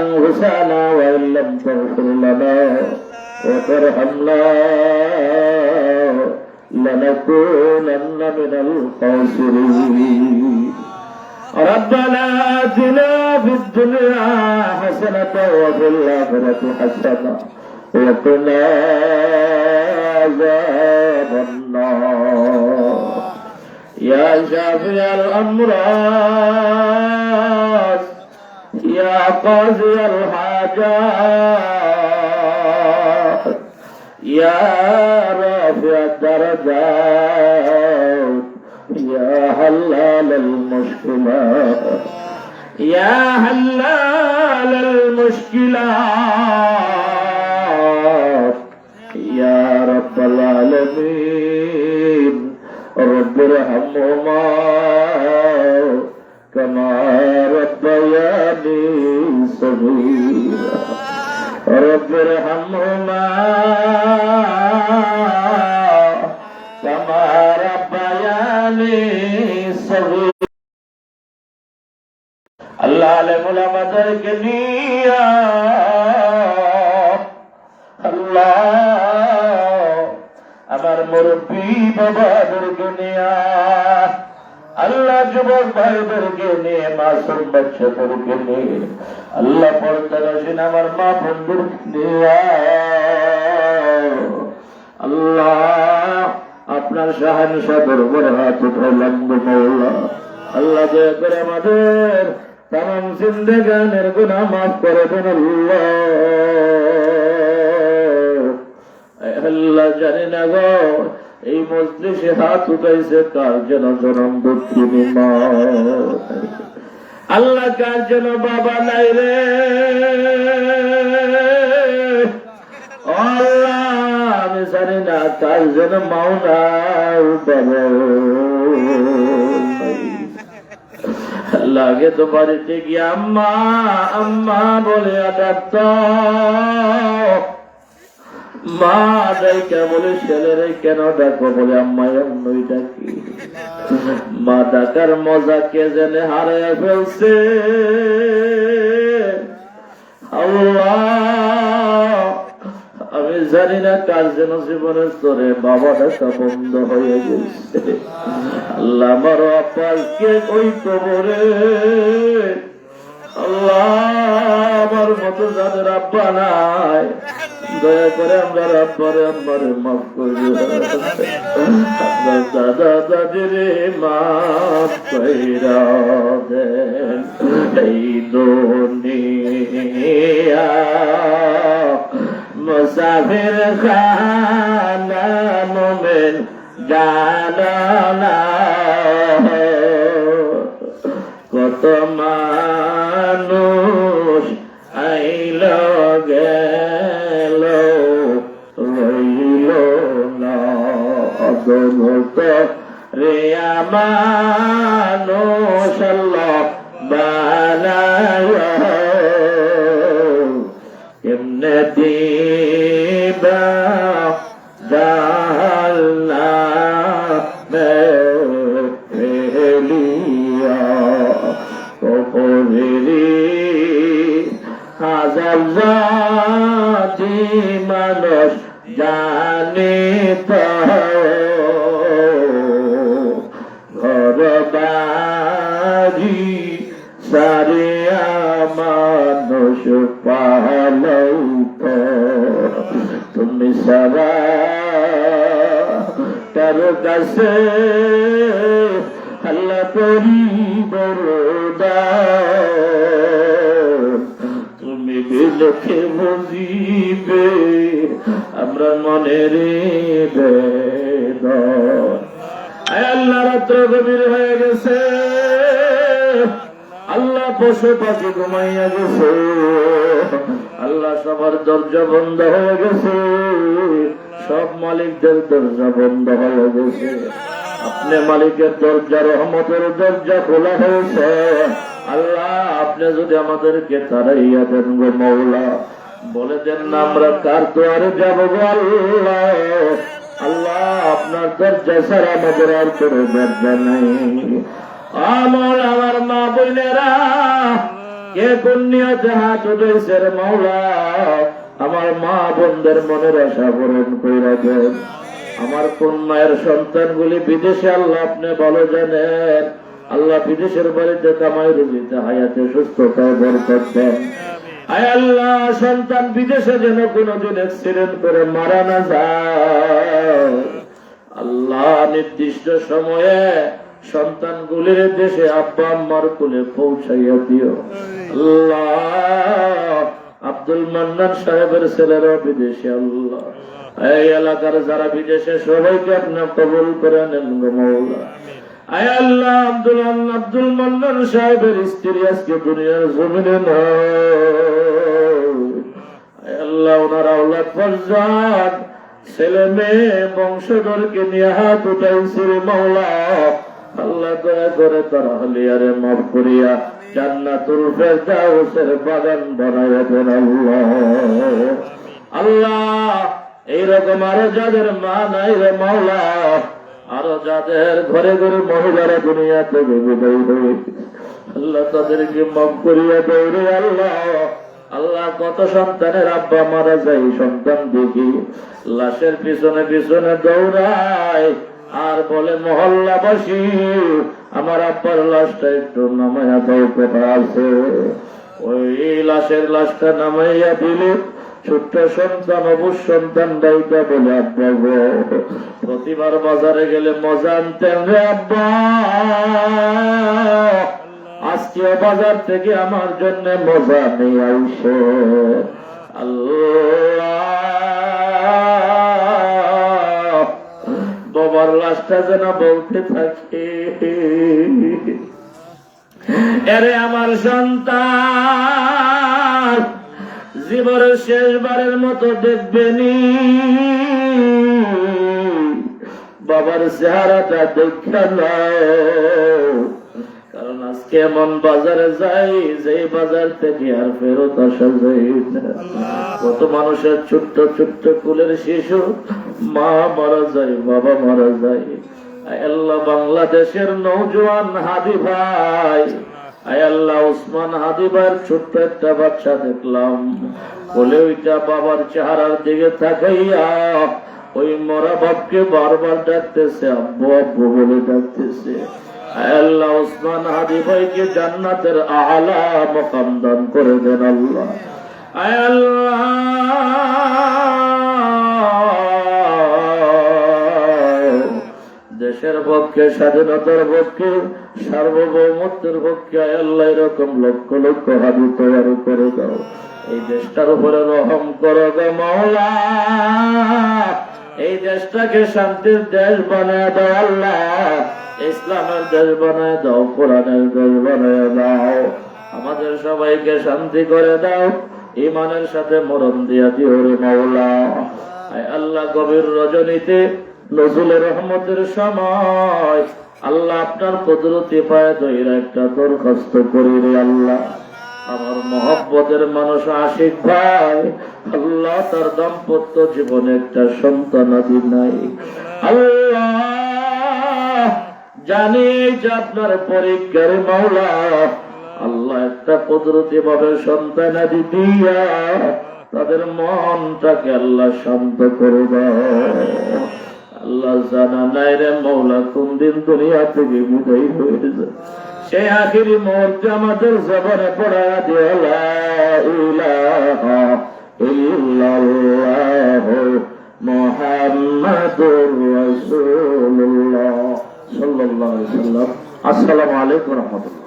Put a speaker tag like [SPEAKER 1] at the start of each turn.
[SPEAKER 1] أنفسنا وإن لم تغفر لنا وترحمنا لنكونن من الخاسرين ربنا آتنا في الدنيا حسنة وفي الآخرة حسنة وقنا عذاب النار يا شافي الأمراض يا قاضي الحاجات يا رافع الدرجات يا حلال المشكلات يا حلال المشكلات يا رب العالمين رب ارحمهما كما ربياني صغيرا رب ارحمهما كما ربياني صغيرا আল্লাহ আলেমুল আমাদেরকে নিয়া আল্লাহ আমার মুরব্বী বাবাদেরকে নিয়া আল্লাহ যুবক ভাইদেরকে নিয়ে মাসুম বাচ্চাদেরকে নিয়ে আল্লাহ পর্দানসীন আমার মা বন্ধুদেরকে নিয়া আল্লাহ আপনার শাহানশা দরবারে হাত উঠাইলাম মওলা আল্লাহ দয়া করে আমাদের তামাম জিন্দেগানের গুনাহ মাফ করে দেন আল্লাহ জানি না গো এই মজলিসে হাত উঠাইছে কার যেন জনম দুঃখিনী মা আল্লাহ কার যেন বাবা নাই রে আল্লাহ আমি জানি না কার যেন মাও নাই বাবা লাগে তো বাড়িতে গিয়ে আম্মা আম্মা বলে ডাকত মা ডাইকা বলে ছেলেরে কেন ডাকো বলে আম্মা এমনই ডাকি মা ডাকার মজা কে জেনে হারাইয়া ফেলছে আল্লাহ আমি জানি না কার যেন জীবনের স্তরে বাবা ডাকা বন্ধ হয়ে গেছে আল্লাহ আমার আব্বাকে ওই কবরে আল্লাহ আমার মতো যাদের আব্বা নাই দয়া করে আমরা আব্বারে আম্মারে মাফ করে আপনার দাদা দাদিরে মাফ কইরা দেন এই দুনিয়া মুসাফির খানা মুমিন জানা কত মানুষ আইল গেল রইল না অদমত রে মানুষ আল্লাহ বানায় কেমনে দিবা জাহান্নামে ফেলিয়া কবরেরি হাজার জাতি মানুষ জানিত ঘর বাড়ি সারিয়া মানুষ পালাইত তুমি সারা কারো কাছে আল্লাহ পরিবার তুমি বিলখে বুঝিবে আমরা মনের বেদন আল্লাহ রাত্র গভীর হয়ে গেছে আল্লাহ পশু পাখি ঘুমাইয়া গেছে আল্লাহ সবার দরজা বন্ধ হয়ে গেছে সব মালিকদের দরজা বন্ধ হয়ে গেছে আপনি মালিকের দরজা রহমতের দরজা খোলা হয়েছে আল্লাহ আপনি যদি আমাদেরকে তাড়াইয়া দেন গো মওলা বলে দেন না আমরা কার দুয়ারে যাব গো আল্লাহ আল্লাহ আপনার দরজা ছাড়া আমাদের আর কোনো দরজা নাই আমার মা বোনেরা কে কোন নিয়তে হাত উঠেছে রে মাওলা, আমার মা বোনদের মনের আশা পূরণ কইরা দেন। আমার কোন মায়ের সন্তানগুলি বিদেশে, আল্লাহ আপনি ভালো জানেন। আল্লাহ বিদেশের বাড়িতে কামাই রুজিতে হায়াতে সুস্থতায় বরকত দেন। আয় আল্লাহ, সন্তান বিদেশে যেন কোনদিন অ্যাক্সিডেন্ট করে মারা না যায়। আল্লাহ নির্দিষ্ট সময়ে সন্তানগুলির দেশে আব্বা আম্মার কোলে পৌঁছাইয়া দিও। আল্লাহ, আব্দুল মান্নান সাহেবের ছেলেরাও বিদেশে, আল্লাহ এই এলাকার যারা বিদেশে সবাইকে আপনি কবুল করে নেন গো মাওলা। আয় আল্লাহ, আব্দুল মান্নান সাহেবের স্ত্রী আজকে দুনিয়ার জমিনে নাই। আয় আল্লাহ, ওনার আওলাদ পর্যাত ছেলে মেয়ে বংশধরকে নিয়ে হাত উঠাইছে মাওলা। আল্লাহ দয়া করে তারা হলিয়ারে মাফ করিয়া জান্নাতুল ফেরদাউসের বাগান বানাইয়া দেন আল্লাহ। আল্লাহ, এইরকম আরো যাদের মা নাই রে মাওলা, আরো যাদের ঘরে ঘরে মহিলারা দুনিয়া থেকে বিদায় হয়েছে, আল্লাহ তাদেরকে মাফ করিয়া দেয় রে আল্লাহ। আল্লাহ, কত সন্তানের আব্বা মারা যায়, সন্তান দেখি লাশের পিছনে পিছনে দৌড়ায় আর বলে মহল্লাবাসী আমার আব্বার লাশটা একটু নামাইয়া দাও, কোথায় আছে। ওই লাশটা নামাইয়া দিলে ছোট্ট সন্তান অবুজ সন্তান দায়িকা বলে আব্বা গো, প্রতিবার বাজারে গেলে মজা আনতেন রে আব্বা, আজকে বাজার থেকে আমার জন্য মজা নেই আইসে। আল্লাহ, বাবার লাশটা যেন বলতে থাকে, এরে আমার সন্তান জীবনের শেষবারের মতো দেখবেনি, বাবার চেহারাটা দেখা নাও। কারণ আজকে এমন বাজারে যাই যে বাজার থেকে আর ফেরত আসা যায় না। কত মানুষের ছোট্ট ছোট্ট কুলের শিশু, মা মারা যায়, বাবা মারা যায়। আল্লাহ, বাংলাদেশের নওজোয়ান হাদি ভাই, আয় আল্লাহ, উসমান হাদি ভাইয়ের ছোট্ট একটা বাচ্চা দেখলাম, বলে ওইটা বাবার চেহারার দিকে তাকাইয়া ওই মরা বাপকে বারবার ডাকতেছে, আব্বু আব্বু বলে ডাকতেছে। আয় আল্লাহ, উসমান হাদি ভাইকে জান্নাতের আলা মাকাম দান করে দেন আল্লাহ। আয় আল্লাহ, দেশের পক্ষে, স্বাধীনতার পক্ষে, সার্বভৌমত্বের পক্ষে আয় আল্লাহ এরকম লক্ষ লক্ষ হাদি তৈরি করে দাও। এই দেশটার উপরে রহম করো গো মাওলা। এই দেশটাকে শান্তির দেশ বানায় দাও আল্লাহ, ইসলামের দেশ বানায় দাও, কোরআনের দেশ বানায় দাও। আমাদের সবাইকে শান্তি করে দাও, ঈমানের সাথে মরণ দিয়া দিও রে মাওলা। আয় আল্লাহ, গভীর রজনীতে নজরুলের রহমতের সময় আল্লাহ আপনার কুদরতি পায়ে ধইরা একটা দরখাস্ত করি রে আল্লাহ। আমার মহব্বতের মানুষ আশিক ভাই, আল্লাহ তার দাম্পত্য জীবনে একটা সন্তানাদি নাই। আল্লাহ, জানি যে আপনার পরীক্ষার মাওলা, আল্লাহ একটা কুদরতি ভাবে সন্তানাদি দিয়া তাদের মনটাকে আল্লাহ শান্ত করে দাও। আল্লাহ, জানা নাই রে মাওলা কোন দিন দুনিয়া থেকে বিদায় হয়ে যায়, সেই আখিরি মুহূর্তে আমাদের জবানে পড়া দিয়ে লা ইলাহা ইল্লাল্লাহ মুহাম্মাদুর রাসূলুল্লাহ সাল্লাল্লাহু আলাইহি ওয়াসাল্লাম। আসসালামু আলাইকুম ওয়া রাহমাতুল্লাহ।